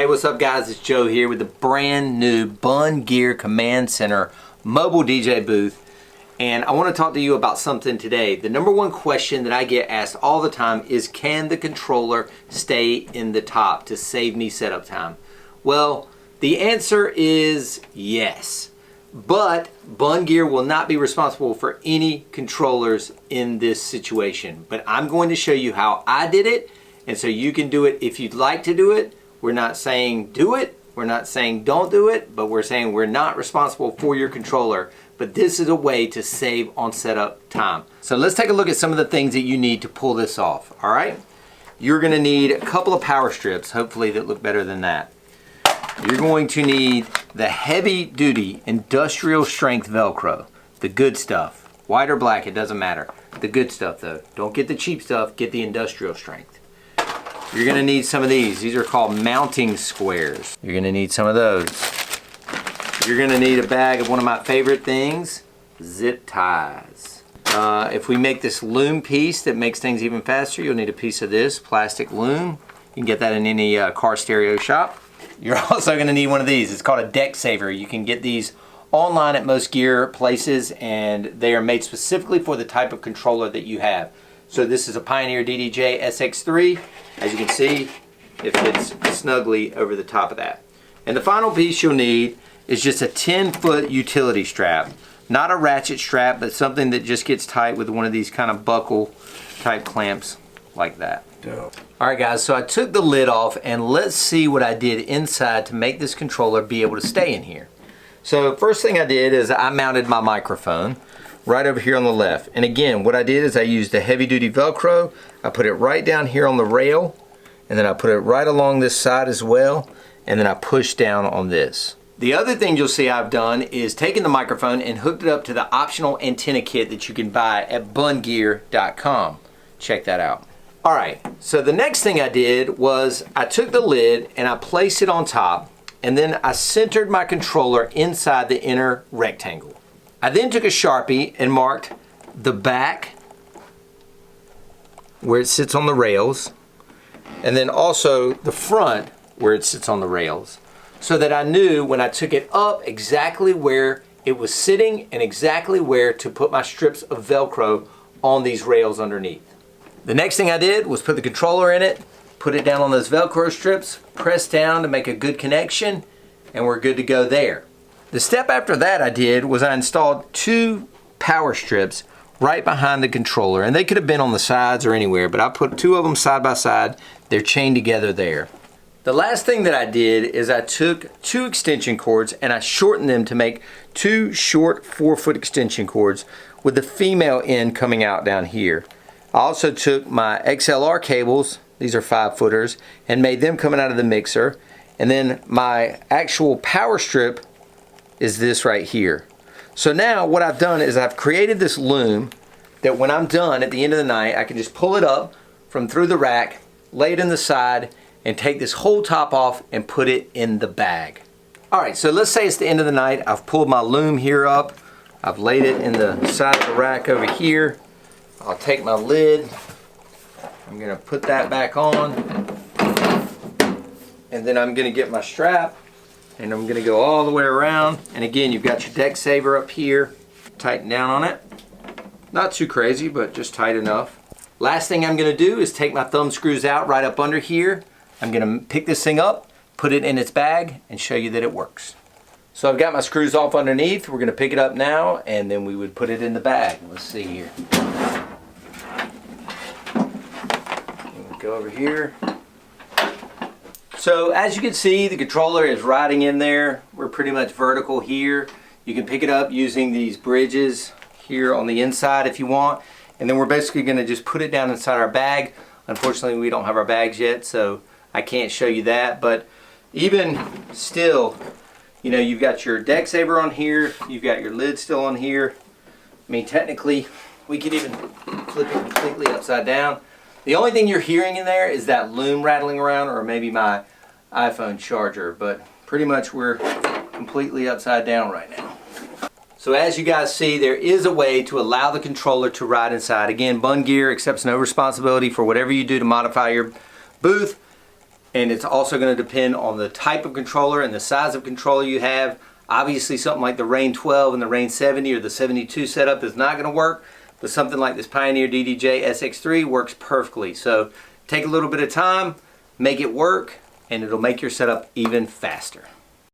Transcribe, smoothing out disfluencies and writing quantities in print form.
Hey, what's up guys? It's Joe here with the brand new Bunn Gear Command Center mobile DJ booth. And I want to talk to you about something today. The number one question that I get asked all the time is, can the controller stay in the top to save me setup time? Well, the answer is yes. But Bunn Gear will not be responsible for any controllers in this situation. But I'm going to show you how I did it, and so you can do it if you'd like to do it. We're not saying do it, we're not saying don't do it, but we're saying we're not responsible for your controller. But this is a way to save on setup time. So let's take a look at some of the things that you need to pull this off, all right? You're gonna need a couple of power strips, hopefully that look better than that. You're going to need the heavy duty industrial strength Velcro, the good stuff. White or black, it doesn't matter. The good stuff though. Don't get the cheap stuff, get the industrial strength. You're gonna need some of these. These are called mounting squares. You're gonna need some of those. You're gonna need a bag of one of my favorite things, zip ties. If we make this loom piece that makes things even faster, you'll need a piece of this plastic loom. You can get that in any car stereo shop. You're also gonna need one of these. It's called a deck saver. You can get these online at most gear places, and they are made specifically for the type of controller that you have. So this is a Pioneer DDJ SX3. As you can see, it fits snugly over the top of that. And the final piece you'll need is just a 10-foot utility strap. Not a ratchet strap, but something that just gets tight with one of these kind of buckle type clamps like that. Alright guys, so I took the lid off, and let's see what I did inside to make this controller be able to stay in here. So first thing I did is I mounted my microphone right over here on the left. And again, what I did is I used the heavy duty Velcro. I put it right down here on the rail, and then I put it right along this side as well, and then I pushed down on this. The other thing you'll see I've done is taken the microphone and hooked it up to the optional antenna kit that you can buy at bunngear.com. Check that out. Alright, so the next thing I did was I took the lid and I placed it on top, and then I centered my controller inside the inner rectangle. I then took a Sharpie and marked the back where it sits on the rails, and then also the front where it sits on the rails, so that I knew when I took it up exactly where it was sitting and exactly where to put my strips of Velcro on these rails underneath. The next thing I did was put the controller in it, put it down on those Velcro strips, press down to make a good connection, and we're good to go there. The step after that I did was I installed 2 power strips right behind the controller, and they could have been on the sides or anywhere, but I put 2 of them side by side. They're chained together there. The last thing that I did is I took 2 extension cords and I shortened them to make 2 short 4-foot extension cords with the female end coming out down here. I also took my XLR cables, these are 5-footers, and made them coming out of the mixer, and then my actual power strip is this right here. So now what I've done is I've created this loom that when I'm done at the end of the night, I can just pull it up from through the rack, lay it in the side, and take this whole top off and put it in the bag. Alright, so let's say it's the end of the night. I've pulled my loom here up. I've laid it in the side of the rack over here. I'll take my lid. I'm going to put that back on. And then I'm going to get my strap, and I'm going to go all the way around. And again, you've got your deck saver up here. Tighten down on it. Not too crazy, but just tight enough. Last thing I'm going to do is take my thumb screws out right up under here. I'm going to pick this thing up, put it in its bag, and show you that it works. So I've got my screws off underneath. We're going to pick it up now, and then we would put it in the bag. Let's see here. Go over here. So as you can see, the controller is riding in there. We're pretty much vertical here. You can pick it up using these bridges here on the inside if you want. And then we're basically going to just put it down inside our bag. Unfortunately, we don't have our bags yet, so I can't show you that. But even still, you know, you've got your deck saver on here. You've got your lid still on here. I mean, technically, we could even flip it completely upside down. The only thing you're hearing in there is that loom rattling around, or maybe my iPhone charger, but pretty much we're completely upside down right now. So as you guys see, there is a way to allow the controller to ride inside. Again, Bunn Gear accepts no responsibility for whatever you do to modify your booth. And it's also going to depend on the type of controller and the size of controller you have. Obviously something like the Reign 12 and the Reign 70 or the 72 setup is not going to work, but something like this Pioneer DDJ SX3 works perfectly. So take a little bit of time, make it work, and it'll make your setup even faster.